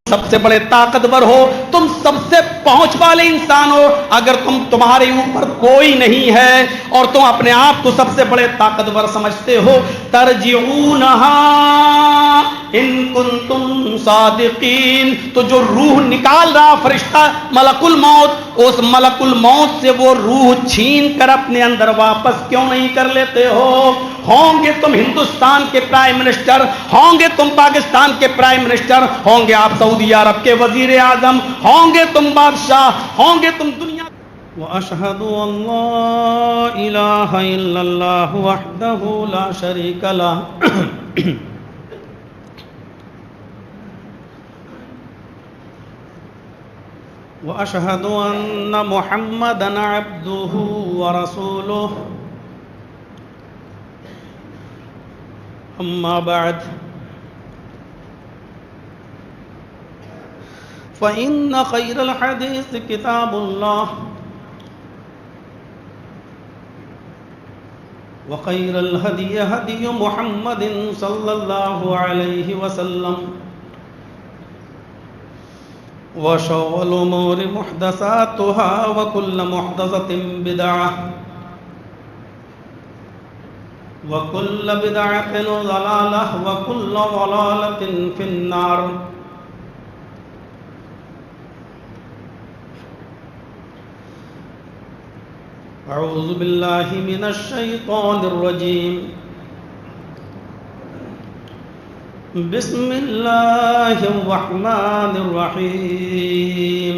سب سے بڑے طاقتور ہو، تم سب سے پہنچ والے انسان ہو، اگر تمہارے اوپر کوئی نہیں ہے اور تم اپنے آپ کو سب سے بڑے طاقتور سمجھتے ہو، ترجعونہا ان کنتم صادقین، تو جو روح نکال رہا فرشتہ ملک الموت، اس ملک الموت سے وہ روح چھین کر اپنے اندر واپس کیوں نہیں کر لیتے ہو؟ ہوں گے تم ہندوستان کے پرائم منسٹر، ہوں گے تم پاکستان کے پرائم منسٹر، ہوں گے آپ سعودی عرب کے وزیر اعظم، ہوں گے تم بادشاہ، ہوں گے تم دنیا وَأَشْهَدُ أَن لَّا إِلَٰهَ إِلَّا اللَّهُ وَحْدَهُ لَا شَرِيكَ لَهُ وَأَشْهَدُ أَنَّ مُحَمَّدًا عَبْدُهُ وَرَسُولُهُ أما بعد فإن خير الحديث كتاب الله وخير الهدي هدي محمد صلى الله عليه وسلم وشر الأمور محدثاتها وكل محدثة بدعة وَكُلَّ بِدْعَةٍ ضَلَالَةٍ وَكُلَّ ضَلَالَةٍ فِي النَّارِ۔ اعوذ باللہ من الشیطان الرجیم، بسم اللہ الرحمن الرحیم۔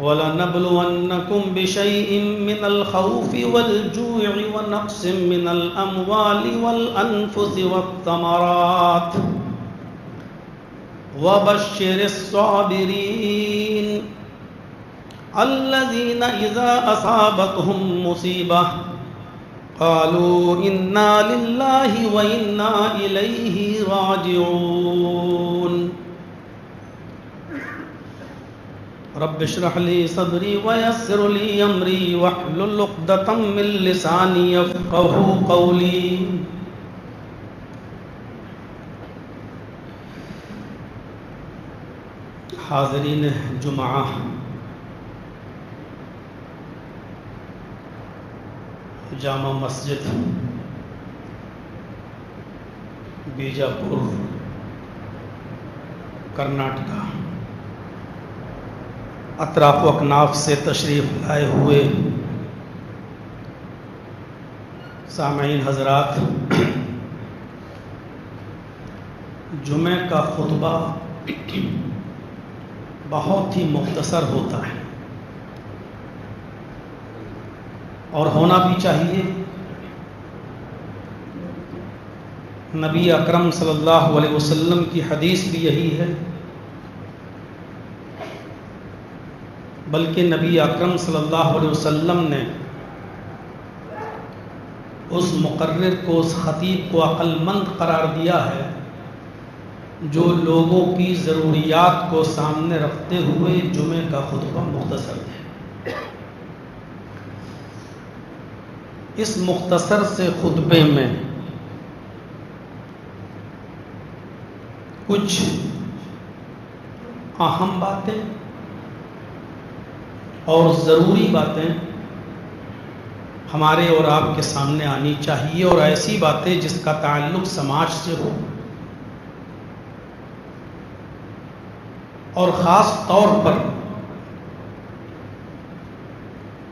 وَلَنَبْلُوَنَّكُمْ بِشَيْءٍ مِّنَ الْخَوْفِ وَالْجُوعِ وَنَقْصٍ مِّنَ الْأَمْوَالِ وَالْأَنفُسِ وَالثَّمَرَاتِ وَبَشِّرِ الصَّابِرِينَ الَّذِينَ إِذَا أَصَابَتْهُم مُّصِيبَةٌ قَالُوا إِنَّا لِلَّهِ وَإِنَّا إِلَيْهِ راجعون۔ رب اشرح لي صدري ويسر لي امري واحلل عقدة من لساني يفقهوا قولي۔ حاضرین جمعہ، جامع مسجد بیجاپور کرناٹکا اطراف و اکناف سے تشریف لائے ہوئے سامعین حضرات، جمعہ کا خطبہ بہت ہی مختصر ہوتا ہے اور ہونا بھی چاہیے۔ نبی اکرم صلی اللہ علیہ وسلم کی حدیث بھی یہی ہے، بلکہ نبی اکرم صلی اللہ علیہ وسلم نے اس مقرر کو، اس خطیب کو عقل مند قرار دیا ہے جو لوگوں کی ضروریات کو سامنے رکھتے ہوئے جمعے کا خطبہ مختصر ہے۔ اس مختصر سے خطبے میں کچھ اہم باتیں اور ضروری باتیں ہمارے اور آپ کے سامنے آنی چاہیے، اور ایسی باتیں جس کا تعلق سماج سے ہو، اور خاص طور پر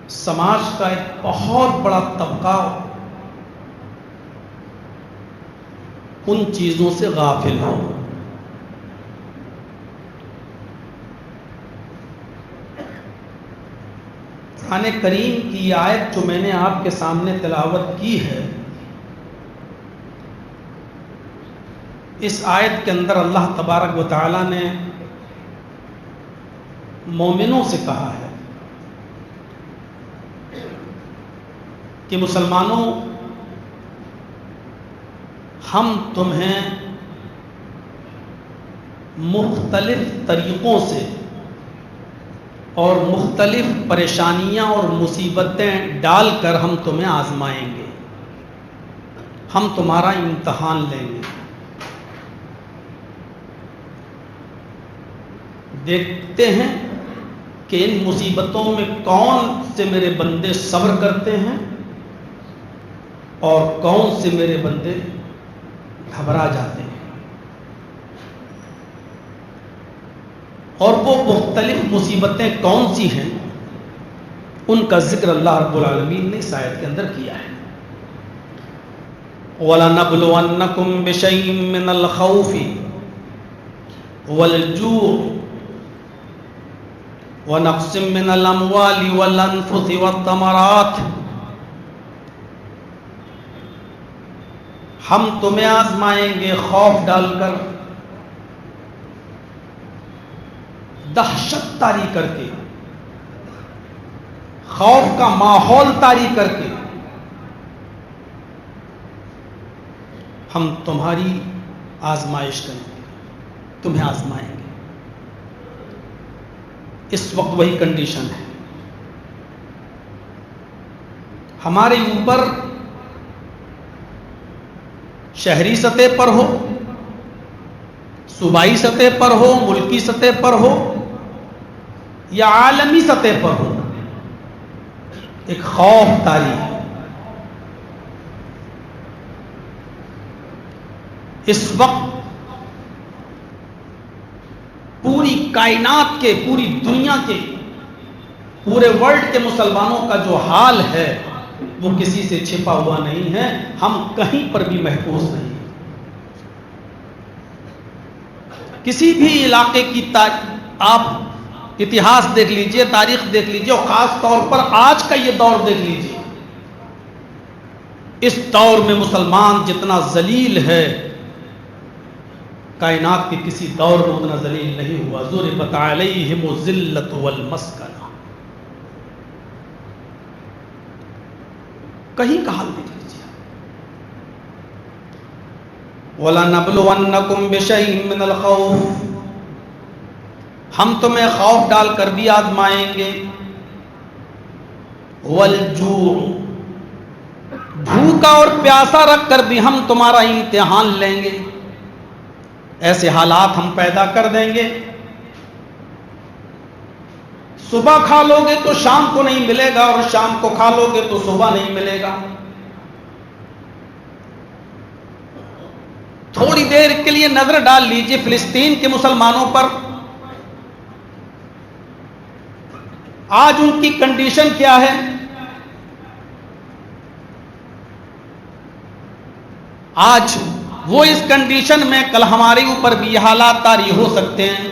سماج کا ایک بہت بڑا طبقہ ان چیزوں سے غافل ہو۔ قرآن کریم کی یہ آیت جو میں نے آپ کے سامنے تلاوت کی ہے، اس آیت کے اندر اللہ تبارک و تعالی نے مومنوں سے کہا ہے کہ مسلمانوں، ہم تمہیں مختلف طریقوں سے اور مختلف پریشانیاں اور مصیبتیں ڈال کر ہم تمہیں آزمائیں گے۔ ہم تمہارا امتحان لیں گے، دیکھتے ہیں کہ ان مصیبتوں میں کون سے میرے بندے صبر کرتے ہیں اور کون سے میرے بندے گھبرا جاتے ہیں۔ اور وہ مختلف مصیبتیں کون سی ہیں، ان کا ذکر اللہ رب العالمین نے اس آیت کے اندر کیا ہے۔ وَلَنَبْلُوَنَّكُمْ بِشَيْءٍ مِّنَ الْخَوْفِ وَالْجُوعِ وَنَقْصٍ مِّنَ الْأَمْوَالِ وَالْأَنفُسِ وَالثَّمَرَاتِ، ہم تمہیں آزمائیں گے خوف ڈال کر، دہشت طاری کر کے، خوف کا ماحول طاری کر کے ہم تمہاری آزمائش کریں گے، تمہیں آزمائیں گے۔ اس وقت وہی کنڈیشن ہے ہمارے اوپر، شہری سطح پر ہو، صوبائی سطح پر ہو، ملکی سطح پر ہو یا عالمی سطح پر ہو، ایک خوف طاری ہے۔ اس وقت پوری کائنات کے، پوری دنیا کے، پورے ورلڈ کے مسلمانوں کا جو حال ہے وہ کسی سے چھپا ہوا نہیں ہے، ہم کہیں پر بھی محفوظ نہیں۔ کسی بھی علاقے کی آپ اتہاس دیکھ لیجئے، تاریخ دیکھ لیجئے، اور خاص طور پر آج کا یہ دور دیکھ لیجئے، اس دور میں مسلمان جتنا ذلیل ہے کائنات کے کسی دور میں اتنا ذلیل نہیں ہوا۔ ضربت علیہم الذلۃ والمسکنہ، کہیں کا حال دیکھ لیجیے۔ وَلَنَبْلُوَنَّكُمْ بِشَيْءٍ مِّنَ الْخَوْفِ، ہم تمہیں خوف ڈال کر بھی آزمائیں گے، وَالْجُوعِ، بھوکا اور پیاسا رکھ کر بھی ہم تمہارا امتحان لیں گے۔ ایسے حالات ہم پیدا کر دیں گے، صبح کھا لو گے تو شام کو نہیں ملے گا، اور شام کو کھا لو گے تو صبح نہیں ملے گا۔ تھوڑی دیر کے لیے نظر ڈال لیجئے فلسطین کے مسلمانوں پر، آج ان کی کنڈیشن کیا ہے؟ آج وہ اس کنڈیشن میں، کل ہمارے اوپر بھی یہ حالات طاری ہو سکتے ہیں۔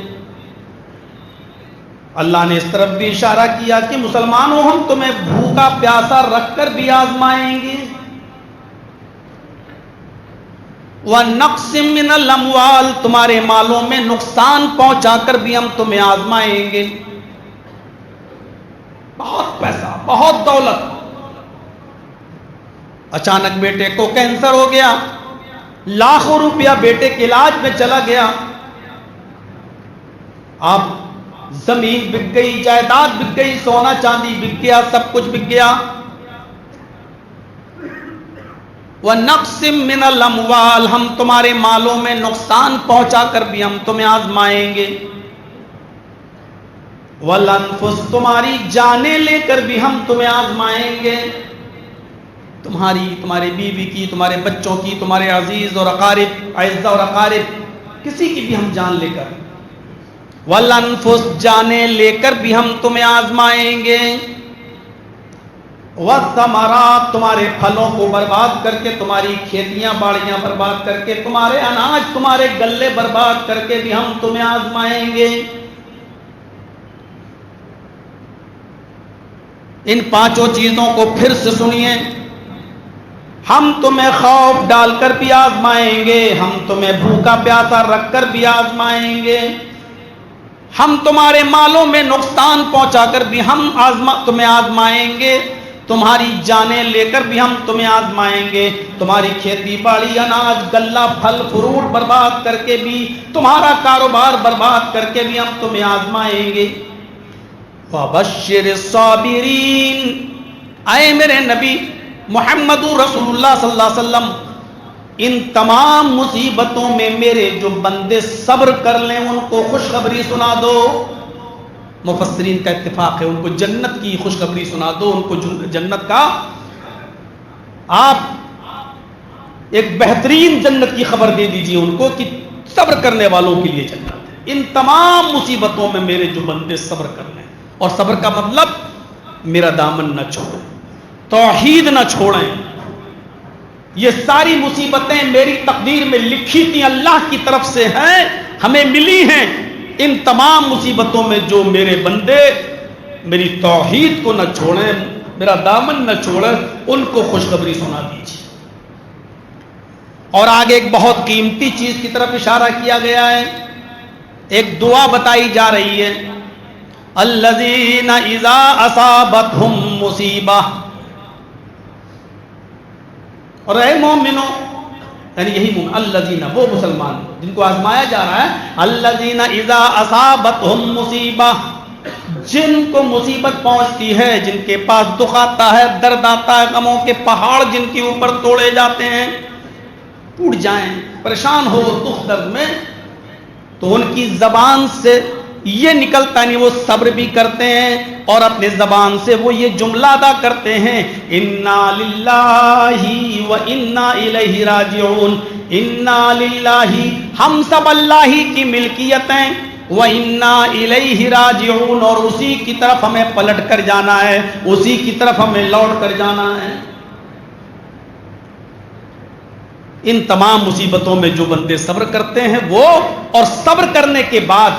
اللہ نے اس طرف بھی اشارہ کیا کہ مسلمانوں ہم تمہیں بھوکا پیاسا رکھ کر بھی آزمائیں گے، وَنَقْصٍ مِّنَ الْأَمْوَالِ، تمہارے مالوں میں نقصان پہنچا کر بھی ہم تمہیں آزمائیں گے۔ بہت پیسہ، بہت دولت، اچانک بیٹے کو کینسر ہو گیا، لاکھوں روپیہ بیٹے کے علاج میں چلا گیا، اب زمین بک گئی، جائیداد بک گئی، سونا چاندی بک گیا، سب کچھ بک گیا۔ وَنَقْصٍ مِّنَ الْأَمْوَالِ، ہم تمہارے مالوں میں نقصان پہنچا کر بھی ہم تمہیں آزمائیں گے۔ وَالْأَنفُسِ، تمہاری جانیں لے کر بھی ہم تمہیں آزمائیں گے، تمہارے بیوی کی، تمہارے بچوں کی، تمہارے عزیز اور اقارب، اعزاء اور اقارب، کسی کی بھی ہم جان لے کر، وَالْأَنفُسِ، جانیں لے کر بھی ہم تمہیں آزمائیں گے۔ وَالثَّمَرَاتِ، تمہارے پھلوں کو برباد کر کے، تمہاری کھیتیاں باڑیاں برباد کر کے، تمہارے اناج، تمہارے غلے برباد کر کے بھی ہم تمہیں آزمائیں گے۔ ان پانچوں چیزوں کو پھر سے سنیے، ہم تمہیں خوف ڈال کر بھی آزمائیں گے، ہم تمہیں بھوکا پیاسا رکھ کر بھی آزمائیں گے، ہم تمہارے مالوں میں نقصان پہنچا کر بھی ہم تمہیں آزمائیں گے، تمہاری جانیں لے کر بھی ہم تمہیں آزمائیں گے، تمہاری کھیتی باڑی، اناج، غلہ، پھل فروٹ برباد کر کے بھی، تمہارا کاروبار برباد کر کے بھی ہم تمہیں آزمائیں گے۔ فَبَشِّرِ الصَّابِرِينَ، اے میرے نبی محمد رسول اللہ صلی اللہ علیہ وسلم، ان تمام مصیبتوں میں میرے جو بندے صبر کر لیں ان کو خوشخبری سنا دو. مفسرین کا اتفاق ہے ان کو جنت کی خوشخبری سنا دو, ان کو جنت کا آپ ایک بہترین جنت کی خبر دے دیجئے ان کو کہ صبر کرنے والوں کے لیے جنت ہے. ان تمام مصیبتوں میں میرے جو بندے صبر کر لیں, اور صبر کا مطلب میرا دامن نہ چھوڑیں, توحید نہ چھوڑیں. یہ ساری مصیبتیں میری تقدیر میں لکھی تھی, اللہ کی طرف سے ہیں, ہمیں ملی ہیں. ان تمام مصیبتوں میں جو میرے بندے میری توحید کو نہ چھوڑیں, میرا دامن نہ چھوڑیں, ان کو خوشخبری سنا دیجیے. اور آگے ایک بہت قیمتی چیز کی طرف اشارہ کیا گیا ہے, ایک دعا بتائی جا رہی ہے. الذین اذا اصابتہم مصیبہ, اور اے مومنو, یعنی یہی مومن, الذین وہ مسلمان جن کو آزمایا جا رہا ہے, الذین اذا اصابتہم مصیبہ, جن کو مصیبت پہنچتی ہے, جن کے پاس دکھ آتا ہے, درد آتا ہے, غموں کے پہاڑ جن کے اوپر توڑے جاتے ہیں, ٹوٹ جائیں, پریشان ہو دکھ درد میں, تو ان کی زبان سے یہ نکلتا نہیں, وہ صبر بھی کرتے ہیں اور اپنے زبان سے وہ یہ جملہ ادا کرتے ہیں, انا للہ و انا الیہ راجعون. انا للہ, ہم سب اللہ ہی کی ملکیت ہیں, و انا الیہ راجعون, اور اسی کی طرف ہمیں پلٹ کر جانا ہے, اسی کی طرف ہمیں لوٹ کر جانا ہے. ان تمام مصیبتوں میں جو بندے صبر کرتے ہیں وہ, اور صبر کرنے کے بعد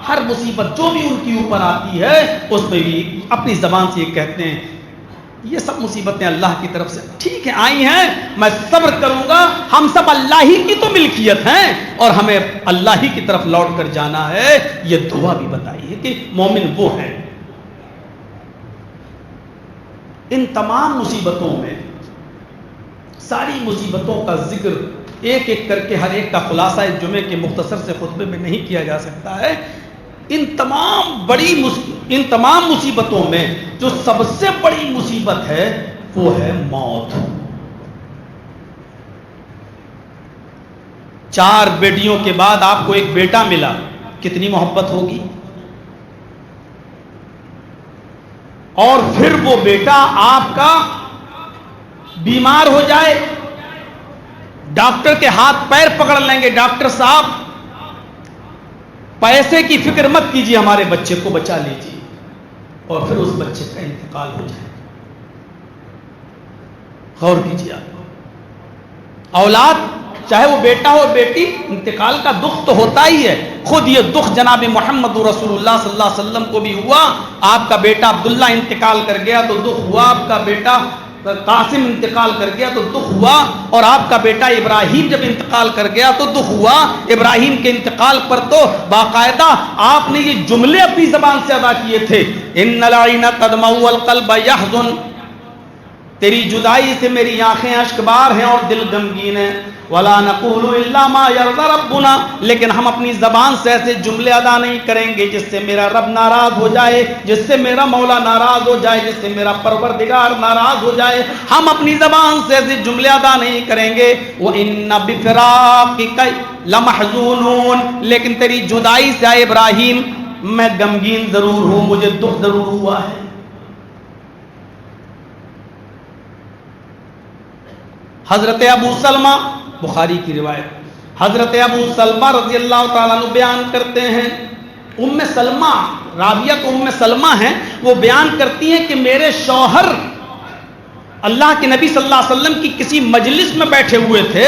ہر مصیبت جو بھی ان کے اوپر آتی ہے اس پہ بھی اپنی زبان سے یہ کہتے ہیں, یہ سب مصیبتیں اللہ کی طرف سے ٹھیک ہے آئی ہیں, میں صبر کروں گا, ہم سب اللہ ہی کی تو ملکیت ہیں اور ہمیں اللہ ہی کی طرف لوٹ کر جانا ہے. یہ دعا بھی بتائی ہے کہ مومن وہ ہے. ان تمام مصیبتوں میں, ساری مصیبتوں کا ذکر ایک ایک کر کے ہر ایک کا خلاصہ اس جمعے کے مختصر سے خطبے میں نہیں کیا جا سکتا ہے. ان تمام مصیبتوں میں جو سب سے بڑی مصیبت ہے وہ ہے موت. 4 بیٹیوں کے بعد آپ کو ایک بیٹا ملا, کتنی محبت ہوگی. اور پھر وہ بیٹا آپ کا بیمار ہو جائے, ڈاکٹر کے ہاتھ پیر پکڑ لیں گے, ڈاکٹر صاحب پیسے کی فکر مت کیجیے, ہمارے بچے کو بچا لیجیے, اور پھر اس بچے کا انتقال ہو جائے. غور کیجیے آپ, اولاد چاہے وہ بیٹا ہو بیٹی, انتقال کا دکھ تو ہوتا ہی ہے. خود یہ دکھ جناب محمد رسول اللہ صلی اللہ علیہ وسلم کو بھی ہوا. آپ کا بیٹا عبداللہ انتقال کر گیا تو دکھ ہوا, آپ کا بیٹا قاسم انتقال کر گیا تو دکھ ہوا, اور آپ کا بیٹا ابراہیم جب انتقال کر گیا تو دکھ ہوا. ابراہیم کے انتقال پر تو باقاعدہ آپ نے یہ جملے اپنی زبان سے ادا کیے تھے, ان العین تدمع والقلب یحزن, تیری جدائی سے میری آنکھیں اشکبار ہیں اور دل غمگین ہے. ولا نقول الا ما يرضى ربنا, لیکن ہم اپنی زبان سے ایسے جملے ادا نہیں کریں گے جس سے میرا رب ناراض ہو جائے, جس سے میرا مولا ناراض ہو جائے, جس سے میرا پروردگار ناراض ہو جائے. ہم اپنی زبان سے ایسے جملے ادا نہیں کریں گے. وَإِنَّ بِفِرَاقِكَ لَمَحْزُونُونَ, لیکن تیری جدائی سے اے ابراہیم میں غمگین ضرور ہوں, مجھے دکھ ضرور ہوا ہے. حضرت ابو سلمہ, بخاری کی روایت, حضرت ابو سلمہ رضی اللہ تعالیٰ عنہ بیان کرتے ہیں, ام سلمہ, راویہ تو ام سلمہ ہیں, وہ بیان کرتی ہیں کہ میرے شوہر اللہ کے نبی صلی اللہ علیہ وسلم کی کسی مجلس میں بیٹھے ہوئے تھے,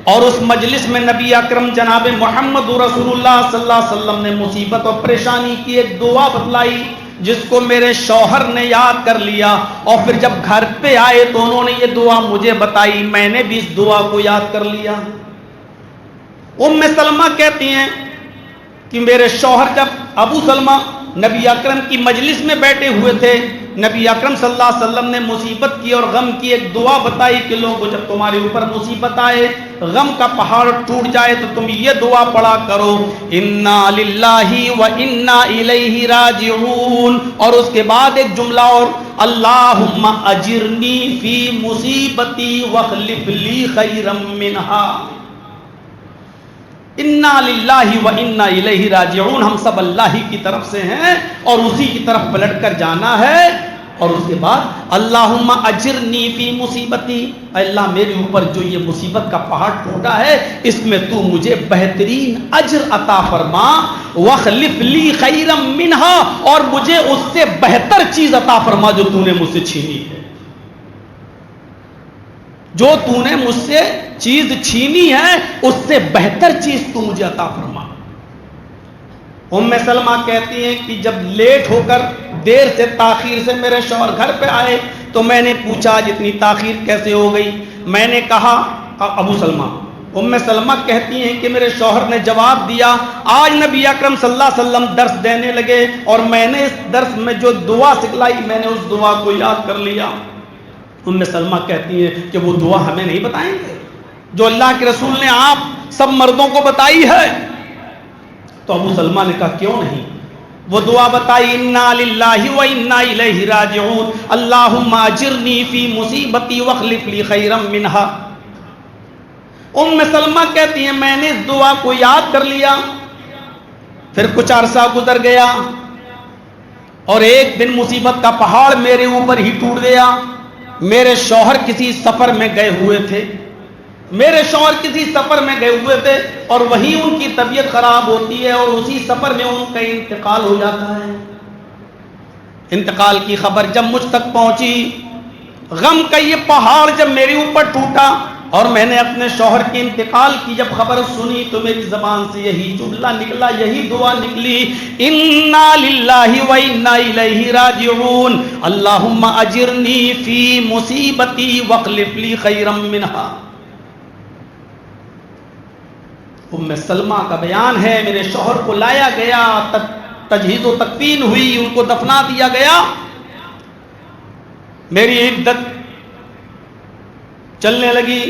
اور اس مجلس میں نبی اکرم جناب محمد رسول اللہ صلی اللہ علیہ وسلم نے مصیبت اور پریشانی کی ایک دعا بتلائی جس کو میرے شوہر نے یاد کر لیا, اور پھر جب گھر پہ آئے تو انہوں نے یہ دعا مجھے بتائی, میں نے بھی اس دعا کو یاد کر لیا. ام سلمہ کہتی ہیں کہ میرے شوہر جب ابو سلمہ نبی اکرم کی مجلس میں بیٹھے ہوئے تھے نبی اکرم صلی اللہ علیہ وسلم نے مصیبت کی اور غم کی ایک دعا بتائی کہ لوگوں جب تمہارے اوپر مصیبت آئے، غم کا پہاڑ ٹوٹ جائے تو تم یہ دعا پڑھا کرو، انا للہ و انا الیہ راجعون، اور اس کے بعد ایک جملہ اور، اللہم اجرنی فی مصیبتی واخلف لی خیرا منہا۔ انا للہ و انا الیہ راجعون، ہم سب اللہ ہی کی طرف سے ہیں اور اسی کی طرف پلٹ کر جانا ہے۔ اور اس کے بعد اللہم اجرنی فی مصیبتی، اے اللہ میرے اوپر جو یہ مصیبت کا پہاڑ ٹوٹا ہے اس میں تو مجھے بہترین اجر عطا فرما، واخلف لی خیرا منہا، اور مجھے اس سے بہتر چیز عطا فرما جو تو نے مجھ سے چھینی ہے، جو تو نے مجھ سے چیز چھینی ہے اس سے بہتر چیز تو مجھے عطا فرما۔ ام سلمہ کہتی ہیں کہ جب لیٹ ہو کر دیر سے تاخیر سے میرے شوہر گھر پہ آئے تو میں نے پوچھا آج اتنی تاخیر کیسے ہو گئی؟ میں نے کہا، ابو سلمہ ام سلمہ کہتی ہیں کہ میرے شوہر نے جواب دیا، آج نبی اکرم صلی اللہ علیہ وسلم درس دینے لگے اور میں نے اس درس میں جو دعا سکھلائی میں نے اس دعا کو یاد کر لیا۔ ام سلمہ کہتی ہیں کہ وہ دعا ہمیں نہیں بتائیں گے جو اللہ کے رسول نے آپ سب مردوں کو بتائی ہے؟ تو ابو سلمہ نے کہا کیوں نہیں، وہ دعا بتائی، انا للہ و انا الیہ راجعون، اللہم اجرنی فی مصیبتی واخلف لی خیرا منہا۔ ام سلمہ کہتی ہیں میں نے اس دعا کو یاد کر لیا، پھر کچھ عرصہ گزر گیا اور ایک دن مصیبت کا پہاڑ میرے اوپر ہی ٹوٹ گیا۔ میرے شوہر کسی سفر میں گئے ہوئے تھے، اور وہیں ان کی طبیعت خراب ہوتی ہے اور اسی سفر میں ان کا انتقال ہو جاتا ہے۔ انتقال کی خبر جب مجھ تک پہنچی، غم کا یہ پہاڑ جب میرے اوپر ٹوٹا اور میں نے اپنے شوہر کے انتقال کی جب خبر سنی تو میری زبان سے یہی جملہ نکلا، یہی دعا نکلی، انا للہ و انا الیہ راجعون، اللہم اجرنی فی مصیبتی واخلف لی خیرا منہا۔ ام سلمہ کا بیان ہے، میرے شوہر کو لایا گیا، تجہیز و تکفین ہوئی، ان کو دفنا دیا گیا، میری عدت چلنے لگی،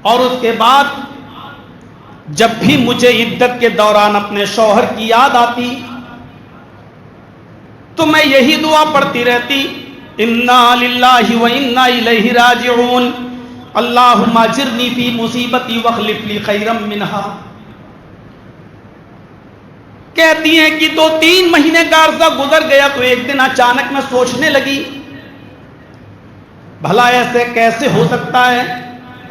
اور اس کے بعد جب بھی مجھے عدت کے دوران اپنے شوہر کی یاد آتی تو میں یہی دعا پڑھتی رہتی، انا للہ و انا الیہ راجعون، اللہم اجرنی فی مصیبتی واخلف لی خیرا منہا۔ کہتی ہیں کہ 2-3 مہینے کا عرصہ گزر گیا تو ایک دن اچانک میں سوچنے لگی بھلا ایسے کیسے ہو سکتا ہے؟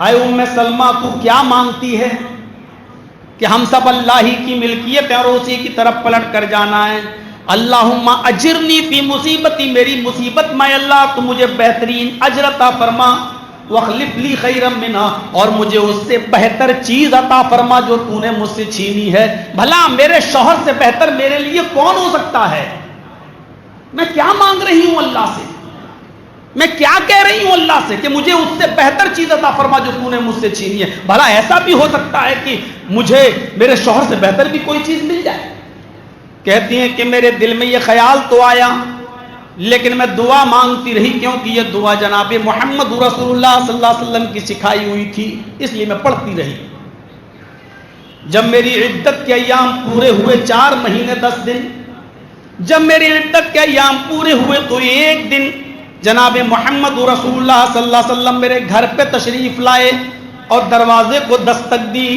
اے ام سلمہ تو کیا مانگتی ہے کہ ہم سب اللہ ہی کی ملکیت ہے اور اسی کی طرف پلٹ کر جانا ہے؟ اللہم اجرنی فی مصیبتی، میری مصیبت میں اللہ تو مجھے بہترین اجر عطا فرما، واخلف لی خیرا منہا، اور مجھے اس سے بہتر چیز عطا فرما جو تو نے مجھ سے چھینی ہے۔ بھلا میرے شوہر سے بہتر میرے لیے کون ہو سکتا ہے؟ میں کیا مانگ رہی ہوں اللہ سے، میں کیا کہہ رہی ہوں اللہ سے کہ مجھے اس سے بہتر چیز عطا فرما جو تو نے مجھ سے چھینی ہے۔ بھلا ایسا بھی ہو سکتا ہے کہ مجھے میرے شوہر سے بہتر بھی کوئی چیز مل جائے؟ کہتی ہیں کہ میرے دل میں یہ خیال تو آیا لیکن میں دعا مانگتی رہی، کیونکہ یہ دعا جناب محمد رسول اللہ صلی اللہ علیہ وسلم کی سکھائی ہوئی تھی، اس لیے میں پڑھتی رہی۔ جب میری عدت کے ایام پورے ہوئے 4 مہینے 10 دن، جب میری عدت کے ایام پورے ہوئے تو ایک دن جناب محمد رسول اللہ صلی اللہ علیہ وسلم میرے گھر پہ تشریف لائے اور دروازے کو دستک دی۔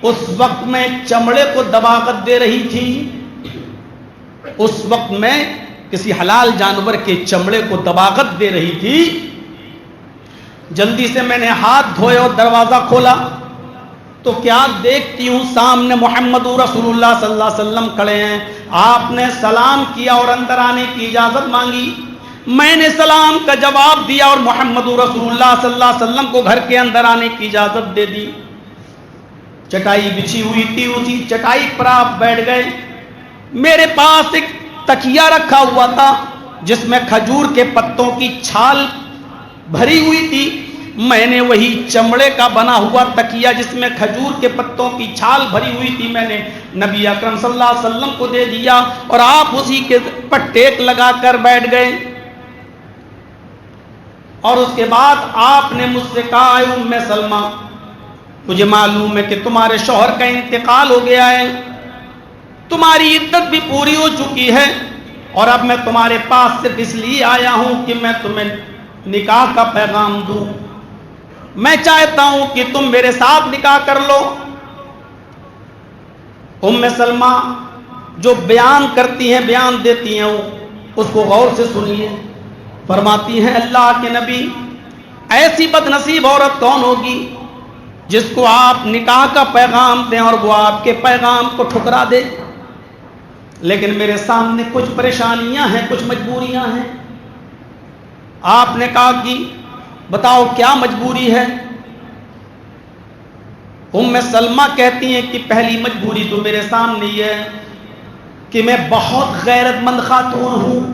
اس وقت میں چمڑے کو دباغت دے رہی تھی، اس وقت میں کسی حلال جانور کے چمڑے کو دباغت دے رہی تھی۔ جلدی سے میں نے ہاتھ دھوئے اور دروازہ کھولا تو کیا دیکھتی ہوں سامنے محمد رسول اللہ صلی اللہ علیہ وسلم کھڑے ہیں۔ آپ نے سلام کیا اور اندر آنے کی اجازت مانگی، میں نے سلام کا جواب دیا اور محمد رسول اللہ صلی اللہ علیہ وسلم کو گھر کے اندر آنے کی اجازت دے دی۔ چٹائی بچھی ہوئی تھی، اسی چٹائی پر آپ بیٹھ گئے۔ میرے پاس ایک تکیہ رکھا ہوا تھا جس میں کھجور کے پتوں کی چھال بھری ہوئی تھی۔ میں نے وہی چمڑے کا بنا ہوا تکیہ جس میں کھجور کے پتوں کی چھال بھری ہوئی تھی میں نے نبی اکرم صلی اللہ علیہ وسلم کو دے دیا اور آپ اسی کے پر ٹیک لگا کر بیٹھ گئے. اور اس کے بعد آپ نے مجھ سے کہا اے ام سلمہ مجھے معلوم ہے کہ تمہارے شوہر کا انتقال ہو گیا ہے, تمہاری عدت بھی پوری ہو چکی ہے, اور اب میں تمہارے پاس صرف اس لیے آیا ہوں کہ میں تمہیں نکاح کا پیغام دوں. میں چاہتا ہوں کہ تم میرے ساتھ نکاح کر لو. ام سلمہ جو بیان کرتی ہیں بیان دیتی ہیں اس کو غور سے سنیے. فرماتی ہیں اللہ کے نبی ایسی بد نصیب عورت کون ہوگی جس کو آپ نکاح کا پیغام دیں اور وہ آپ کے پیغام کو ٹھکرا دے. لیکن میرے سامنے کچھ پریشانیاں ہیں, کچھ مجبوریاں ہیں. آپ نے کہا کہ بتاؤ کیا مجبوری ہے. ام سلمہ کہتی ہیں کہ پہلی مجبوری تو میرے سامنے یہ ہے کہ میں بہت غیرت مند خاتون ہوں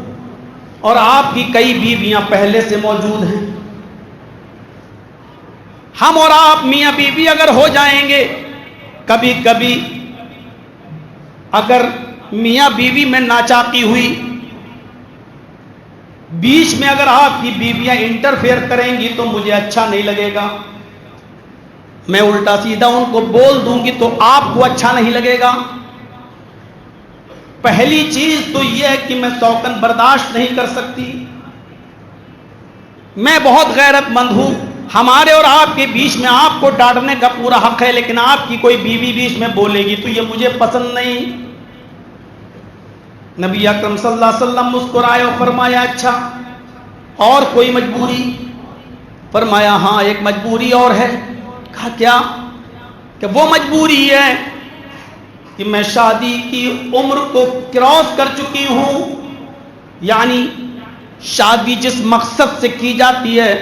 اور آپ کی کئی بیویاں پہلے سے موجود ہیں. ہم اور آپ میاں بیوی اگر ہو جائیں گے, کبھی کبھی اگر میاں بیوی میں ناچاقی ہوئی, بیچ میں اگر آپ کی بیویاں انٹرفیئر کریں گی تو مجھے اچھا نہیں لگے گا. میں الٹا سیدھا ان کو بول دوں گی تو آپ کو اچھا نہیں لگے گا. پہلی چیز تو یہ ہے کہ میں شوقاً برداشت نہیں کر سکتی. میں بہت غیرت مند ہوں. ہمارے اور آپ کے بیچ میں آپ کو ڈانٹنے کا پورا حق ہے, لیکن آپ کی کوئی بیوی بیچ میں بولے گی تو یہ مجھے پسند نہیں. نبی اکرم صلی اللہ علیہ وسلم مسکرائے اور فرمایا اچھا اور کوئی مجبوری؟ فرمایا ہاں ایک مجبوری اور ہے. کہا کیا؟ کہ وہ مجبوری ہے کہ میں شادی کی عمر کو کراس کر چکی ہوں. یعنی شادی جس مقصد سے کی جاتی ہے,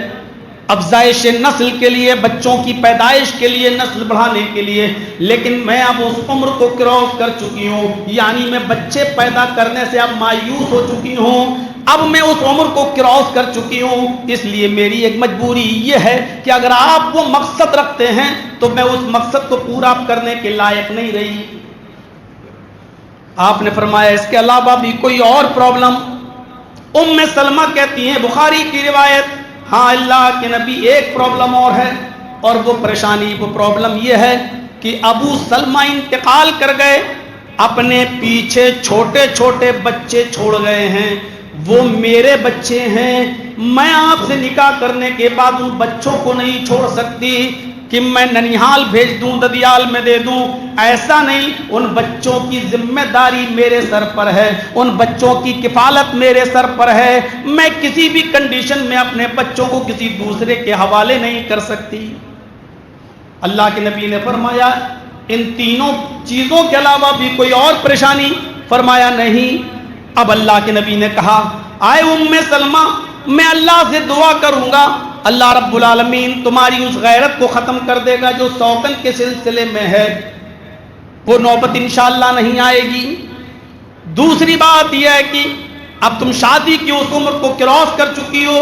افزائش نسل کے لیے, بچوں کی پیدائش کے لیے, نسل بڑھانے کے لیے, لیکن میں اب اس عمر کو کراس کر چکی ہوں. یعنی میں بچے پیدا کرنے سے اب مایوس ہو چکی ہوں. اب میں اس عمر کو کراس کر چکی ہوں. اس لیے میری ایک مجبوری یہ ہے کہ اگر آپ وہ مقصد رکھتے ہیں تو میں اس مقصد کو پورا کرنے کے لائق نہیں رہی. آپ نے فرمایا اس کے علاوہ بھی کوئی اور پرابلم؟ ام سلمہ کہتی ہیں بخاری کی روایت, ہاں اللہ کے نبی ایک پرابلم اور ہے, اور وہ پریشانی وہ پرابلم یہ ہے کہ ابو سلمہ انتقال کر گئے, اپنے پیچھے چھوٹے چھوٹے بچے چھوڑ گئے ہیں. وہ میرے بچے ہیں. میں آپ سے نکاح کرنے کے بعد ان بچوں کو نہیں چھوڑ سکتی کہ میں ننیحال بھیج دوں, ددیال میں دے دوں. ایسا نہیں, ان بچوں کی ذمہ داری میرے سر پر ہے, ان بچوں کی کفالت میرے سر پر ہے. میں کسی بھی کنڈیشن میں اپنے بچوں کو کسی دوسرے کے حوالے نہیں کر سکتی. اللہ کے نبی نے فرمایا ان تینوں چیزوں کے علاوہ بھی کوئی اور پریشانی؟ فرمایا نہیں. اب اللہ کے نبی نے کہا آئے ام سلمہ میں اللہ سے دعا کروں گا, اللہ رب العالمین تمہاری اس غیرت کو ختم کر دے گا جو شوقاً کے سلسلے میں ہے. وہ نوبت انشاءاللہ نہیں آئے گی. دوسری بات یہ ہے کہ اب تم شادی کی اس عمر کو کراس کر چکی ہو,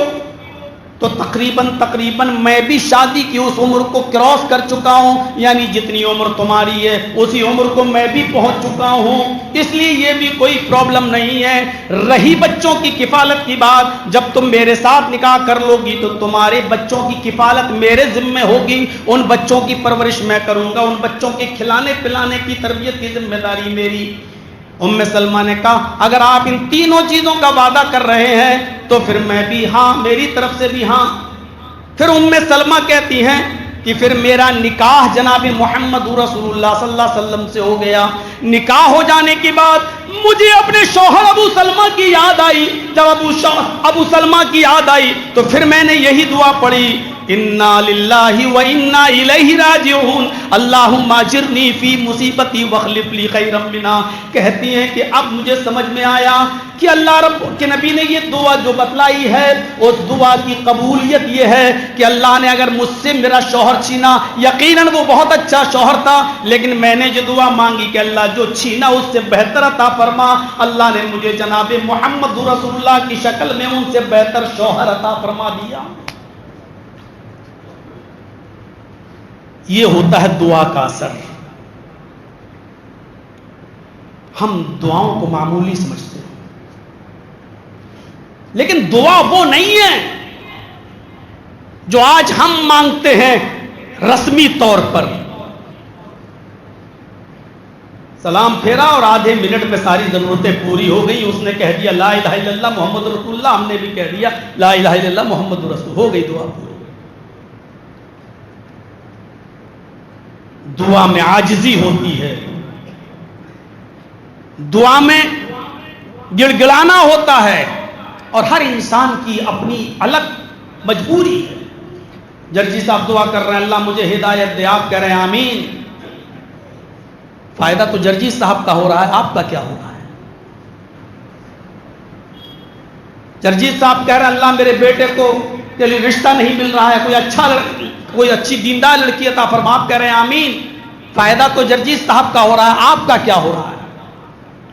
تو تقریباً میں بھی شادی کی اس عمر کو کراس کر چکا ہوں. یعنی جتنی عمر تمہاری ہے اسی عمر کو میں بھی پہنچ چکا ہوں. اس لیے یہ بھی کوئی پرابلم نہیں ہے. رہی بچوں کی کفالت کی بات, جب تم میرے ساتھ نکاح کر لو گی تو تمہارے بچوں کی کفالت میرے ذمہ ہوگی. ان بچوں کی پرورش میں کروں گا, ان بچوں کے کھلانے پلانے کی تربیت کی ذمہ داری میری. ام سلمہ نے کہا اگر آپ ان تینوں چیزوں کا وعدہ کر رہے ہیں تو پھر میں بھی ہاں, میری طرف سے بھی ہاں. پھر ام سلمہ کہتی ہیں کہ پھر میرا نکاح جناب محمد رسول اللہ صلی اللہ علیہ وسلم سے ہو گیا. نکاح ہو جانے کے بعد مجھے اپنے شوہر ابو سلمہ کی یاد آئی. جب ابو سلمہ کی یاد آئی تو پھر میں نے یہی دعا پڑھی انا للہ و انا الیہ راجعون اللہم اجرنی فی مصیبتی واخلف لی خیرا منہا. کہتی ہیں کہ اب مجھے سمجھ میں آیا کہ اللہ رب کے نبی نے یہ دعا جو بتلائی ہے اس دعا کی قبولیت یہ ہے کہ اللہ نے اگر مجھ سے میرا شوہر چھینا, یقیناً وہ بہت اچھا شوہر تھا, لیکن میں نے جو دعا مانگی کہ اللہ جو چھینا اس سے بہتر عطا فرما, اللہ نے مجھے جناب محمد رسول اللہ کی شکل میں ان سے بہتر شوہر عطا فرما دیا. یہ ہوتا ہے دعا کا اثر. ہم دعاؤں کو معمولی سمجھتے ہیں، لیکن دعا وہ نہیں ہے جو آج ہم مانگتے ہیں رسمی طور پر. سلام پھیرا اور آدھے منٹ میں ساری ضرورتیں پوری ہو گئی، اس نے کہہ دیا لا الہ الا اللہ محمد رسول اللہ، ہم نے بھی کہہ دیا لا الہ الا اللہ محمد رسول، ہو گئی دعا پوری. دعا میں عاجزی ہوتی ہے، دعا میں گڑ گڑانا ہوتا ہے، اور ہر انسان کی اپنی الگ مجبوری ہے. جرجی صاحب دعا کر رہے ہیں اللہ مجھے ہدایت دے، آپ کہہ رہے ہیں آمین. فائدہ تو جرجی صاحب کا ہو رہا ہے، آپ کا کیا ہو رہا ہے؟ جرجی صاحب کہہ رہے ہیں اللہ میرے بیٹے کو کے لیے رشتہ نہیں مل رہا ہے، کوئی اچھی دیندار لڑکی عطا فرما، آپ کہہ رہے ہیں آمین. فائدہ تو جرجی صاحب کا ہو رہا ہے، آپ کا کیا ہو رہا ہے؟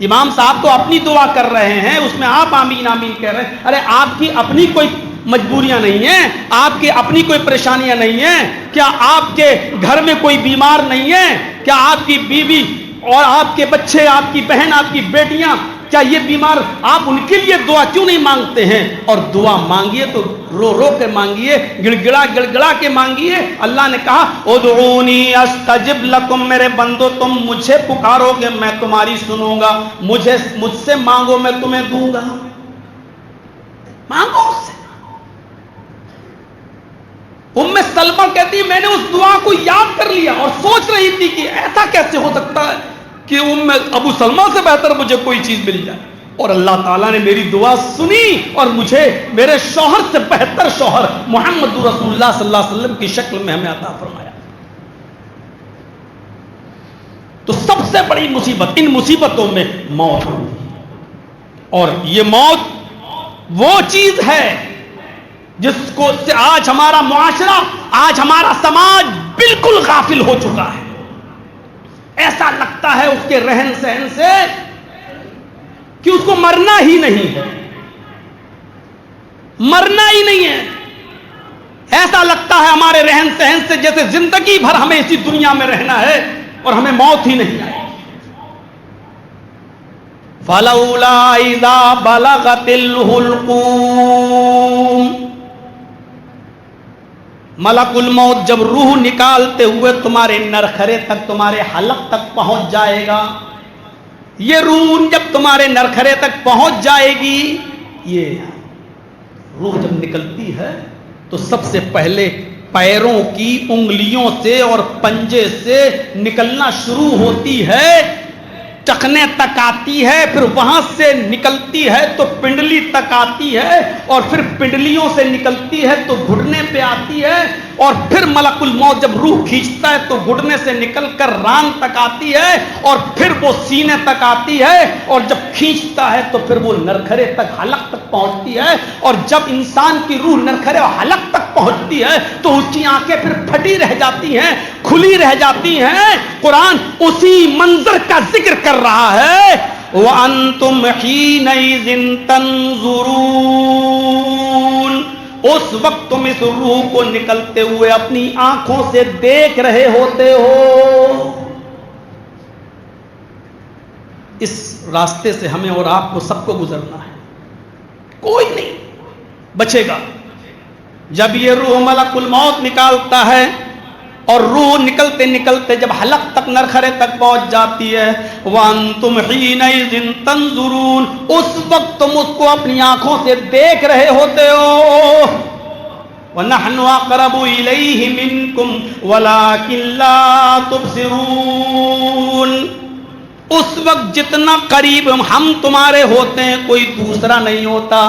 امام صاحب تو اپنی دعا کر رہے ہیں، اس میں آپ آمین آمین کہہ رہے ہیں. ارے آپ کی اپنی کوئی مجبوریاں نہیں ہیں، آپ کی اپنی کوئی پریشانیاں نہیں ہیں؟ کیا آپ کے گھر میں کوئی بیمار نہیں ہے؟ کیا آپ کی بیوی اور آپ کے بچے، آپ کی بہن، آپ کی بیٹیاں، کیا یہ بیمار، آپ ان کے لیے دعا کیوں نہیں مانگتے ہیں؟ اور دعا مانگیے تو رو رو کے مانگیے، گڑ گڑا کے مانگیے. اللہ نے کہا ادعونی استجب لکم، میرے بندو تم مجھے پکارو گے میں تمہاری سنوں گا، مجھ سے مانگو میں تمہیں دوں گا. مانگو اس سے. ام سلمہ کہتی میں نے اس دعا کو یاد کر لیا اور سوچ رہی تھی کہ ایسا کیسے ہو سکتا ہے کہ ابو سلمہ سے بہتر مجھے کوئی چیز مل جائے، اور اللہ تعالیٰ نے میری دعا سنی اور مجھے میرے شوہر سے بہتر شوہر محمد رسول اللہ صلی اللہ علیہ وسلم کی شکل میں ہمیں عطا فرمایا. تو سب سے بڑی مصیبت ان مصیبتوں میں موت ہوتی ہے، اور یہ موت وہ چیز ہے جس کو سے آج ہمارا معاشرہ، آج ہمارا سماج بالکل غافل ہو چکا ہے. ایسا لگتا ہے اس کے رہن سہن سے کہ اس کو مرنا ہی نہیں ہے، مرنا ہی نہیں ہے. ایسا لگتا ہے ہمارے رہن سہن سے جیسے زندگی بھر ہمیں اسی دنیا میں رہنا ہے اور ہمیں موت ہی نہیں آئی. فَلَوْلَا إِذَا بَلَغَتِ الْحُلْقُومَ، ملک الموت جب روح نکالتے ہوئے تمہارے نرخرے تک، تمہارے حلق تک پہنچ جائے گا. یہ روح جب تمہارے نرخرے تک پہنچ جائے گی، یہ روح جب نکلتی ہے تو سب سے پہلے پیروں کی انگلیوں سے اور پنجے سے نکلنا شروع ہوتی ہے، ٹخنے تک آتی ہے، پھر وہاں سے نکلتی ہے تو پنڈلی تک آتی ہے، اور پھر پنڈلیوں سے نکلتی ہے تو گھٹنے پہ آتی ہے، اور پھر ملک الموت جب روح کھینچتا ہے تو گھٹنے سے نکل کر ران تک آتی ہے، اور پھر وہ سینے تک آتی ہے، اور جب کھینچتا ہے تو پھر وہ نرخرے تک، حلق تک پہنچتی ہے. اور جب انسان کی روح نرخرے اور حلق تک پہنچتی ہے تو اس کی آنکھیں پھر پھٹی رہ جاتی ہیں، کھلی رہ جاتی ہیں. قرآن اسی منظر کا ذکر کر رہا ہے وَأَنْتُمْ حِينَئِذٍ تَنْظُرُونَ، اس وقت تم اس روح کو نکلتے ہوئے اپنی آنکھوں سے دیکھ رہے ہوتے ہو. اس راستے سے ہمیں اور آپ کو سب کو گزرنا ہے، کوئی نہیں بچے گا. جب یہ روح ملک الموت نکالتا ہے اور روح نکلتے نکلتے جب حلق تک، نرخرے تک پہنچ جاتی ہے، وَأَنْتُمْ حِينَئِذٍ تَنْظُرُونَ، اس وقت تم اس کو اپنی آنکھوں سے دیکھ رہے ہوتے ہو. وَنَحْنُ أَقْرَبُ إِلَيْهِ مِنْكُمْ وَلَكِنْ لَا تُبْصِرُونَ، اس وقت جتنا قریب ہم تمہارے ہوتے ہیں کوئی دوسرا نہیں ہوتا.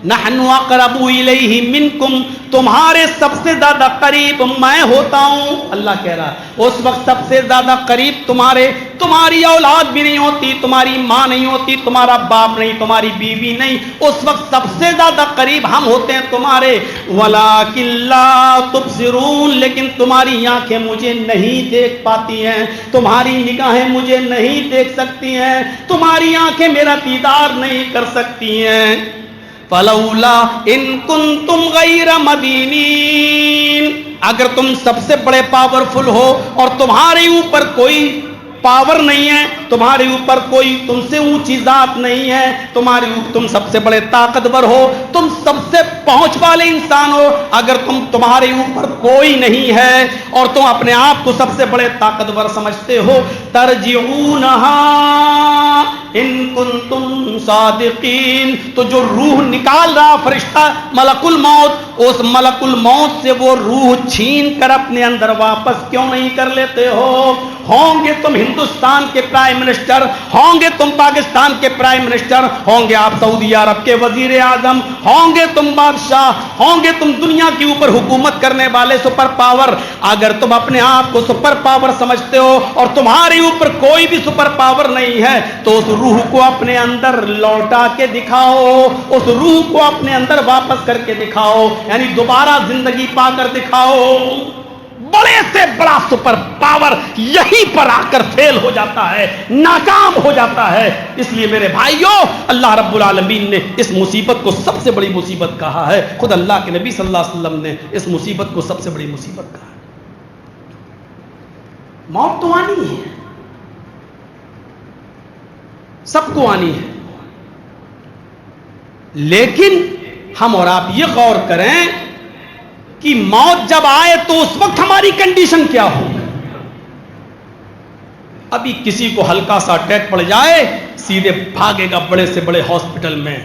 نحن اقرب الیہ منکم، تمہارے سب سے زیادہ قریب میں ہوتا ہوں. اللہ کہہ رہا ہے اس وقت سب سے زیادہ قریب تمہاری اولاد بھی نہیں ہوتی، تمہاری ماں نہیں ہوتی، تمہارا باپ نہیں، تمہاری بیوی نہیں، اس وقت سب سے زیادہ قریب ہم ہوتے ہیں تمہارے. ولکن لا تبصرون، لیکن تمہاری آنکھیں مجھے نہیں دیکھ پاتی ہیں، تمہاری نگاہیں مجھے نہیں دیکھ سکتی ہیں، تمہاری آنکھیں میرا دیدار نہیں کر سکتی ہیں. فلولا ان کنتم غیر مدینین، اگر تم سب سے بڑے پاورفل ہو اور تمہارے اوپر کوئی پاور نہیں ہے، تمہارے اوپر کوئی تم سے اونچی ذات نہیں ہے، تم سب سے بڑے طاقتور ہو، تم سب سے پہنچ والے انسان ہو، اگر تمہارے اوپر کوئی نہیں ہے اور تم اپنے آپ کو سب سے بڑے طاقتور سمجھتے ہو، ترجعونہا ان کنتم صادقین، تو جو روح نکال رہا فرشتہ ملک الموت، اس ملک الموت سے وہ روح چھین کر اپنے اندر واپس کیوں نہیں کر لیتے ہو؟ ہوں گے تم ہندوستان کے پرائم منسٹر، ہوں گے تم پاکستان کے پرائم منسٹر، ہوں گے آپ سعودی عرب کے وزیر اعظم، ہوں گے تم بادشاہ، ہوں گے تم دنیا کے اوپر حکومت کرنے والے سپر پاور، اگر تم اپنے آپ کو سپر پاور سمجھتے ہو اور تمہارے اوپر کوئی بھی سپر پاور نہیں ہے، تو اس روح کو اپنے اندر لوٹا کے دکھاؤ، اس روح کو اپنے اندر واپس کر کے دکھاؤ، یعنی دوبارہ زندگی پا کر دکھاؤ۔ بڑے سے بڑا سپر پاور یہیں پر آ کر فیل ہو جاتا ہے، ناکام ہو جاتا ہے۔ اس لیے میرے بھائیوں، اللہ رب العالمین نے اس مصیبت کو سب سے بڑی مصیبت کہا ہے، خود اللہ کے نبی صلی اللہ علیہ وسلم نے اس مصیبت کو سب سے بڑی مصیبت کہا ہے۔ موت تو آنی ہے، سب کو آنی ہے، لیکن ہم اور آپ یہ غور کریں کہ موت جب آئے تو اس وقت ہماری کنڈیشن کیا ہو۔ ابھی کسی کو ہلکا سا اٹیک پڑ جائے، سیدھے بھاگے گا بڑے سے بڑے ہاسپٹل میں،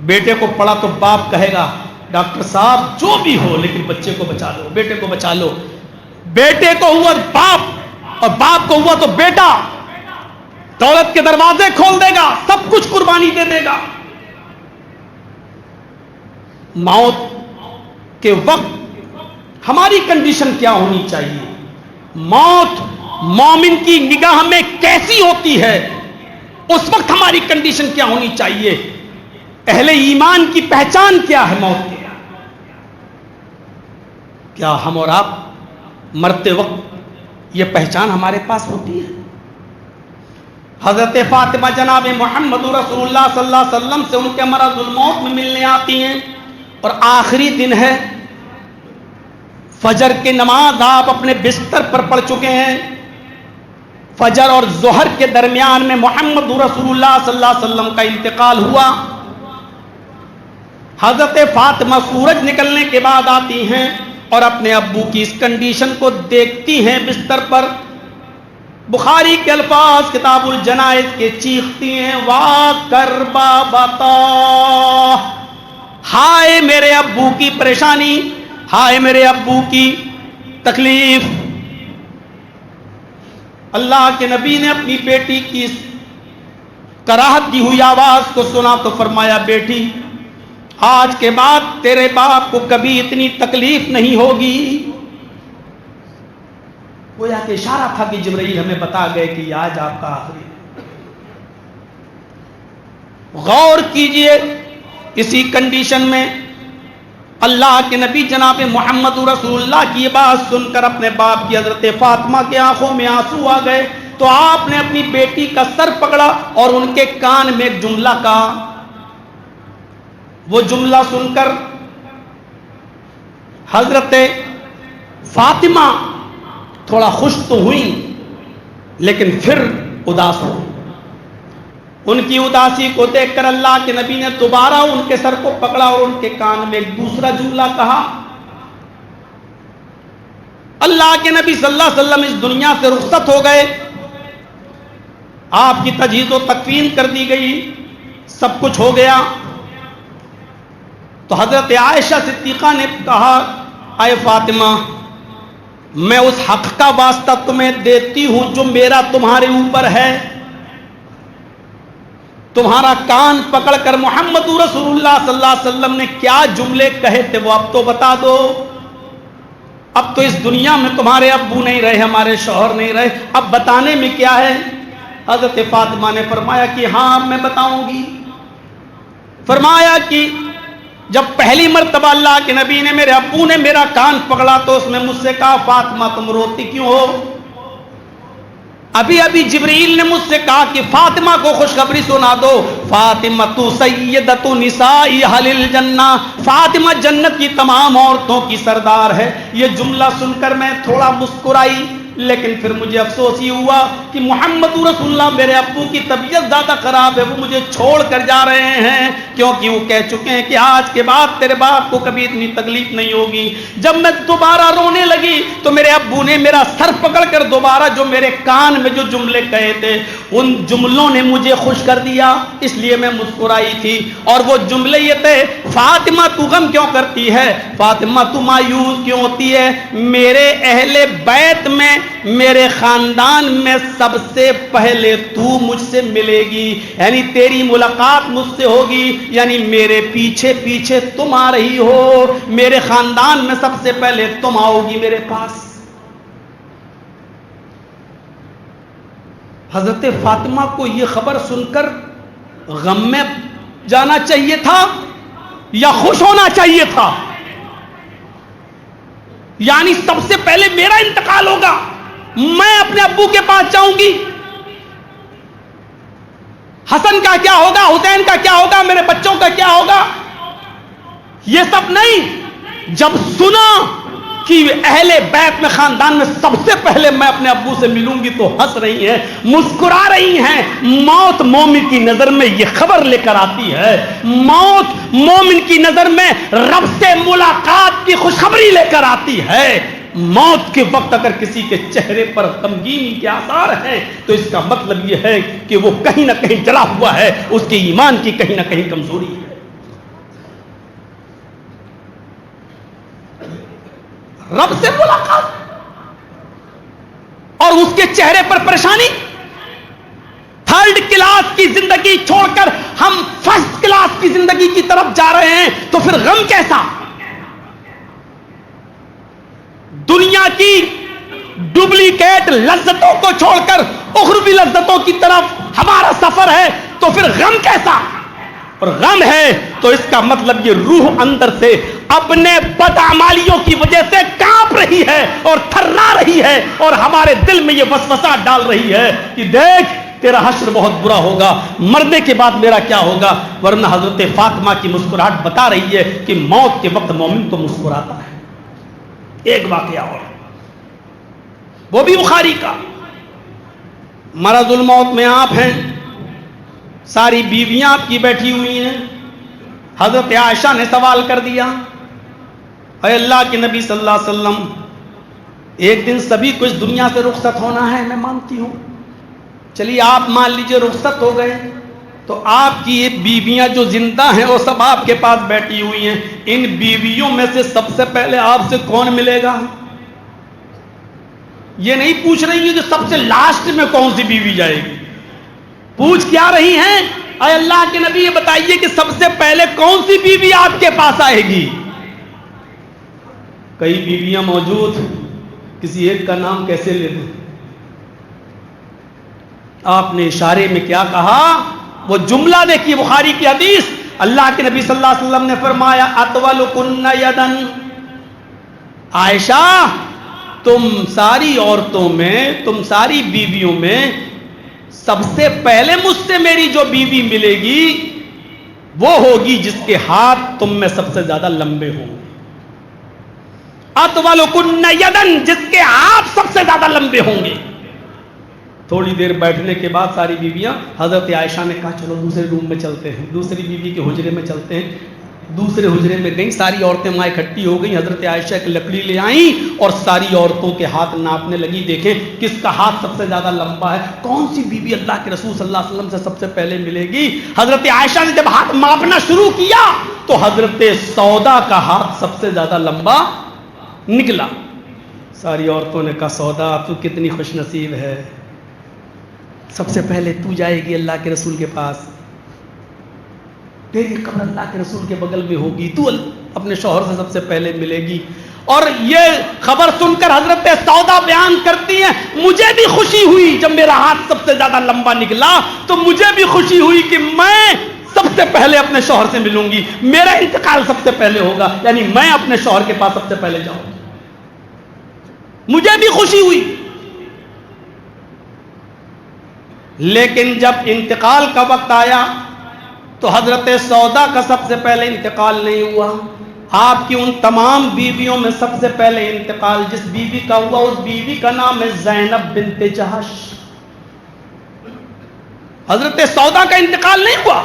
بیٹے کو پڑا تو باپ کہے گا ڈاکٹر صاحب جو بھی ہو لیکن بچے کو بچا لو، بیٹے کو بچا لو۔ بیٹے کو ہوا باپ اور باپ کو ہوا تو بیٹا دولت کے دروازے کھول دے گا، سب کچھ قربانی دے دے گا۔ موت کہ وقت ہماری کنڈیشن کیا ہونی چاہیے، موت مومن کی نگاہ میں کیسی ہوتی ہے، اس وقت ہماری کنڈیشن کیا ہونی چاہیے، اہل ایمان کی پہچان کیا ہے موت کی؟ کیا ہم اور آپ مرتے وقت یہ پہچان ہمارے پاس ہوتی ہے؟ حضرت فاطمہ جناب محمد رسول اللہ صلی اللہ علیہ وسلم سے ان کے مرض الموت میں ملنے آتی ہیں، اور آخری دن ہے، فجر کی نماز آپ اپنے بستر پر پڑھ چکے ہیں، فجر اور ظہر کے درمیان میں محمد رسول اللہ صلی اللہ علیہ وسلم کا انتقال ہوا۔ حضرت فاطمہ سورج نکلنے کے بعد آتی ہیں اور اپنے ابو کی اس کنڈیشن کو دیکھتی ہیں بستر پر، بخاری کے الفاظ کتاب الجنائز کے چیختی ہیں، واہ کربا بتا، ہائے میرے ابو کی پریشانی، ہائے میرے ابو کی تکلیف۔ اللہ کے نبی نے اپنی بیٹی کی اس کراہت کی ہوئی آواز کو سنا تو فرمایا، بیٹی آج کے بعد تیرے باپ کو کبھی اتنی تکلیف نہیں ہوگی۔ گویا کہ اشارہ تھا کہ جبرائیل ہمیں بتا گئے کہ آج آپ کا آخری۔ غور کیجئے، اسی کنڈیشن میں اللہ کے نبی جناب محمد رسول اللہ کی یہ بات سن کر اپنے باپ کی حضرت فاطمہ کی آنکھوں میں آنسو آ گئے، تو آپ نے اپنی بیٹی کا سر پکڑا اور ان کے کان میں ایک جملہ کہا۔ وہ جملہ سن کر حضرت فاطمہ تھوڑا خوش تو ہوئی لیکن پھر اداس ہو۔ ان کی اداسی کو دیکھ کر اللہ کے نبی نے دوبارہ ان کے سر کو پکڑا اور ان کے کان میں ایک دوسرا جملہ کہا۔ اللہ کے نبی صلی اللہ علیہ وسلم اس دنیا سے رخصت ہو گئے، آپ کی تجہیز و تکفین کر دی گئی، سب کچھ ہو گیا۔ تو حضرت عائشہ صدیقہ نے کہا، اے فاطمہ میں اس حق کا واسطہ تمہیں دیتی ہوں جو میرا تمہارے اوپر ہے، تمہارا کان پکڑ کر محمد رسول اللہ صلی اللہ علیہ وسلم نے کیا جملے کہے تھے وہ اب تو بتا دو۔ اب تو اس دنیا میں تمہارے ابو نہیں رہے، ہمارے شوہر نہیں رہے، اب بتانے میں کیا ہے؟ حضرت فاطمہ نے فرمایا کہ ہاں میں بتاؤں گی۔ فرمایا کہ جب پہلی مرتبہ اللہ کے نبی نے میرے ابو نے میرا کان پکڑا تو اس نے مجھ سے کہا، فاطمہ تم روتی کیوں ہو؟ ابھی ابھی جبریل نے مجھ سے کہا کہ فاطمہ کو خوشخبری سنا دو، فاطمہ تو سیدۃ نساء اہل الجنہ، فاطمہ جنت کی تمام عورتوں کی سردار ہے۔ یہ جملہ سن کر میں تھوڑا مسکرائی، لیکن پھر مجھے افسوس یہ ہوا کہ محمد رسول اللہ، میرے ابو کی طبیعت زیادہ خراب ہے، وہ مجھے چھوڑ کر جا رہے ہیں، کیونکہ وہ کہہ چکے ہیں کہ آج کے بعد تیرے باپ کو کبھی اتنی تکلیف نہیں ہوگی۔ جب میں دوبارہ رونے لگی تو میرے ابو نے میرا سر پکڑ کر دوبارہ جو میرے کان میں جو جملے کہے تھے ان جملوں نے مجھے خوش کر دیا، اس لیے میں مسکرائی تھی۔ اور وہ جملے یہ تھے، فاطمہ تو غم کیوں کرتی ہے، فاطمہ تو مایوس کیوں ہوتی ہے، میرے اہل بیت میں، میرے خاندان میں سب سے پہلے تو مجھ سے ملے گی، یعنی تیری ملاقات مجھ سے ہوگی، یعنی میرے پیچھے پیچھے تم آ رہی ہو، میرے خاندان میں سب سے پہلے تم آؤ گی میرے پاس۔ حضرت فاطمہ کو یہ خبر سن کر غم میں جانا چاہیے تھا یا خوش ہونا چاہیے تھا؟ یعنی سب سے پہلے میرا انتقال ہوگا، میں اپنے ابو کے پاس جاؤں گی، حسن کا کیا ہوگا، حسین کا کیا ہوگا، میرے بچوں کا کیا ہوگا؟ یہ سب نہیں، جب سنا کہ اہل بیت میں، خاندان میں سب سے پہلے میں اپنے ابو سے ملوں گی تو ہنس رہی ہیں، مسکرا رہی ہیں۔ موت مومن کی نظر میں یہ خبر لے کر آتی ہے، موت مومن کی نظر میں رب سے ملاقات کی خوشخبری لے کر آتی ہے۔ موت کے وقت اگر کسی کے چہرے پر غمگینی کے آثار ہیں تو اس کا مطلب یہ ہے کہ وہ کہیں نہ کہیں جلا ہوا ہے، اس کے ایمان کی کہیں نہ کہیں کمزوری ہے۔ رب سے ملاقات اور اس کے چہرے پر پریشانی، تھرڈ کلاس کی زندگی چھوڑ کر ہم فرسٹ کلاس کی زندگی کی طرف جا رہے ہیں، تو پھر غم کیسا؟ دنیا کی ڈپلیکیٹ لذتوں کو چھوڑ کر اخروی لذتوں کی طرف ہمارا سفر ہے، تو پھر غم کیسا؟ اور غم ہے تو اس کا مطلب یہ روح اندر سے اپنے بدعمالیوں کی وجہ سے کانپ رہی ہے اور تھرا رہی ہے، اور ہمارے دل میں یہ وسوسہ ڈال رہی ہے کہ دیکھ تیرا حشر بہت برا ہوگا، مرنے کے بعد میرا کیا ہوگا۔ ورنہ حضرت فاطمہ کی مسکراہٹ بتا رہی ہے کہ موت کے وقت مومن تو مسکراتا ہے۔ ایک واقعہ اور، وہ بھی بخاری کا، مرض الموت میں آپ ہیں، ساری بیویاں آپ کی بیٹھی ہوئی ہیں، حضرت عائشہ نے سوال کر دیا، اے اللہ کے نبی صلی اللہ علیہ وسلم، ایک دن سبھی کو اس دنیا سے رخصت ہونا ہے، میں مانتی ہوں، چلیے آپ مان لیجئے رخصت ہو گئے، تو آپ کی یہ بیویاں جو زندہ ہیں وہ سب آپ کے پاس بیٹھی ہوئی ہیں، ان بیویوں میں سے سب سے پہلے آپ سے کون ملے گا؟ یہ نہیں پوچھ رہی ہیں کہ سب سے لاسٹ میں کون سی بیوی جائے گی، پوچھ کیا رہی ہیں، اے اللہ کے نبی یہ بتائیے کہ سب سے پہلے کون سی بیوی آپ کے پاس آئے گی؟ کئی بیویاں موجود، کسی ایک کا نام کیسے لے دیں؟ آپ نے اشارے میں کیا کہا؟ وہ جملہ دیکھیے، بخاری کی حدیث، اللہ کے نبی صلی اللہ علیہ وسلم نے فرمایا اطولکن یدن، عائشہ تم ساری عورتوں میں، تم ساری بیویوں میں سب سے پہلے مجھ سے میری جو بیوی ملے گی وہ ہوگی جس کے ہاتھ تم میں سب سے زیادہ لمبے ہوں گے۔ اطولکن یدن، جس کے ہاتھ سب سے زیادہ لمبے ہوں گے۔ تھوڑی دیر بیٹھنے کے بعد ساری بیویاں، حضرت عائشہ نے کہا چلو دوسرے روم میں چلتے ہیں، دوسری بیوی کے حجرے میں چلتے ہیں، دوسرے حجرے میں گئیں، ساری عورتیں وہاں اکٹھی ہو گئیں، حضرت عائشہ ایک لکڑی لے آئیں اور ساری عورتوں کے ہاتھ ناپنے لگی، دیکھیں کس کا ہاتھ سب سے زیادہ لمبا ہے، کون سی بیوی اللہ کے رسول صلی اللہ علیہ وسلم سے سب سے پہلے ملے گی۔ حضرت عائشہ نے جب ہاتھ ماپنا شروع کیا تو حضرت سودا کا ہاتھ سب سے زیادہ لمبا نکلا۔ ساری عورتوں نے کہا سودا تو کتنی خوش نصیب ہے، سب سے پہلے تو جائے گی اللہ کے رسول کے پاس، تیری قبر اللہ کے رسول کے بغل میں ہوگی، تو اپنے شوہر سے سب سے پہلے ملے گی۔ اور یہ خبر سن کر حضرت سودا بیان کرتی ہیں، مجھے بھی خوشی ہوئی جب میرا ہاتھ سب سے زیادہ لمبا نکلا، تو مجھے بھی خوشی ہوئی کہ میں سب سے پہلے اپنے شوہر سے ملوں گی، میرا انتقال سب سے پہلے ہوگا، یعنی میں اپنے شوہر کے پاس سب سے پہلے جاؤں گی، مجھے بھی خوشی ہوئی۔ لیکن جب انتقال کا وقت آیا تو حضرت سودا کا سب سے پہلے انتقال نہیں ہوا. آپ کی ان تمام بیویوں میں سب سے پہلے انتقال جس بیوی کا ہوا اس بیوی کا نام ہے زینب بنت جہش. حضرت سودا کا انتقال نہیں ہوا.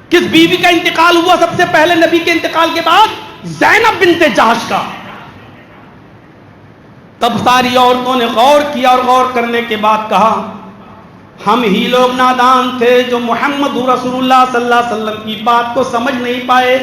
کس بیوی کا انتقال ہوا سب سے پہلے نبی کے انتقال کے بعد؟ زینب بنت جہش کا. تب ساری عورتوں نے غور کیا اور غور کرنے کے بعد کہا ہم ہی لوگ نادان تھے جو محمد رسول اللہ صلی اللہ علیہ وسلم کی بات کو سمجھ نہیں پائے.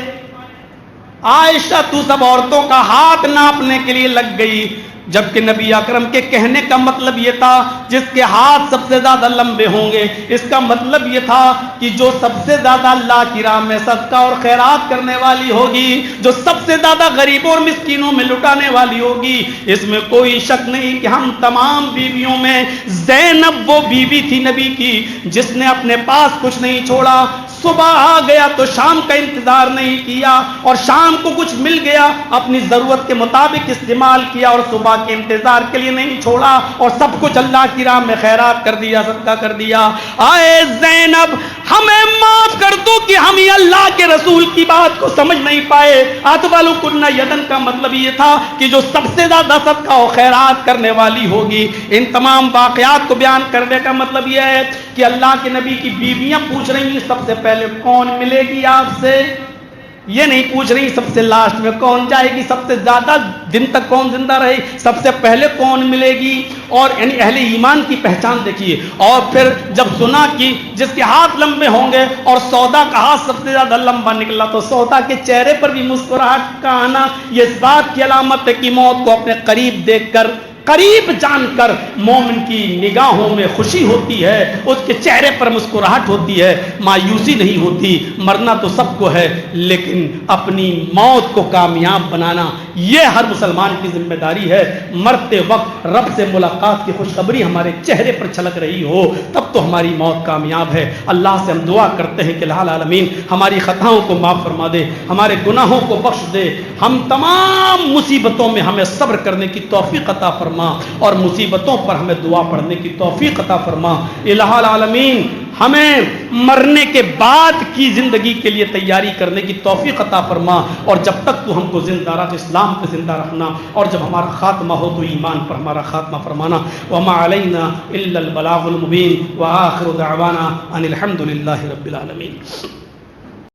عائشہ تو سب عورتوں کا ہاتھ ناپنے کے لیے لگ گئی، جبکہ نبی اکرم کے کہنے کا مطلب یہ تھا جس کے ہاتھ سب سے زیادہ لمبے ہوں گے. اس کا مطلب یہ تھا کہ جو سب سے زیادہ اللہ کی راہ میں صدقہ اور خیرات کرنے والی ہوگی، جو سب سے زیادہ غریبوں اور مسکینوں میں لٹانے والی ہوگی. اس میں کوئی شک نہیں کہ ہم تمام بیویوں میں زینب وہ بیوی تھی نبی کی جس نے اپنے پاس کچھ نہیں چھوڑا. صبح آ گیا تو شام کا انتظار نہیں کیا، اور شام کو کچھ مل گیا اپنی ضرورت کے مطابق استعمال کیا، اور صبح کے انتظار کے لیے نہیں چھوڑا، اور سب کچھ اللہ کی راہ میں خیرات کر دیا، صدقہ کر دیا. آئے زینب ہمیں معاف کر دو کہ ہم یہ اللہ کے رسول کی بات کو سمجھ نہیں پائے. اطول کن یدن کا مطلب یہ تھا کہ جو سب سے زیادہ صدقہ و خیرات کرنے والی ہوگی. ان تمام واقعات کو بیان کرنے کا مطلب یہ ہے کہ اللہ کے نبی کی بیویاں پوچھ رہی ہیں سب سے پہلے کون ملے گی آپ سے. یہ نہیں پوچھ رہی سب سے لاسٹ میں کون جائے گی، سب سے زیادہ دن تک کون زندہ رہے، سب سے پہلے کون ملے گی. اور یعنی اہل ایمان کی پہچان دیکھیے. اور پھر جب سنا کہ جس کے ہاتھ لمبے ہوں گے اور سودا کا ہاتھ سب سے زیادہ لمبا نکلا تو سودا کے چہرے پر بھی مسکراہٹ کا آنا یہ اس بات کی علامت ہے کہ موت کو اپنے قریب دیکھ کر، قریب جان کر مومن کی نگاہوں میں خوشی ہوتی ہے، اس کے چہرے پر مسکراہٹ ہوتی ہے، مایوسی نہیں ہوتی. مرنا تو سب کو ہے لیکن اپنی موت کو کامیاب بنانا یہ ہر مسلمان کی ذمہ داری ہے. مرتے وقت رب سے ملاقات کی خوشخبری ہمارے چہرے پر چھلک رہی ہو تب تو ہماری موت کامیاب ہے. اللہ سے ہم دعا کرتے ہیں کہ الہ العالمین ہماری خطاؤں کو معاف فرما دے، ہمارے گناہوں کو بخش دے، ہم تمام مصیبتوں میں ہمیں صبر کرنے کی توفیق عطا فرما اور مصیبتوں پر ہمیں دعا پڑھنے کی توفیق عطا فرما. الہ العالمین ہمیں مرنے کے بعد کی زندگی کے لیے تیاری کرنے کی توفیق عطا فرما، اور جب تک تو ہم کو زندہ رکھ، اسلام پہ زندہ رکھنا، اور جب ہمارا خاتمہ ہو تو ایمان پر ہمارا خاتمہ فرمانا. وما علینا الا البلاغ المبین وآخر دعوانا ان الحمد للہ رب العالمین.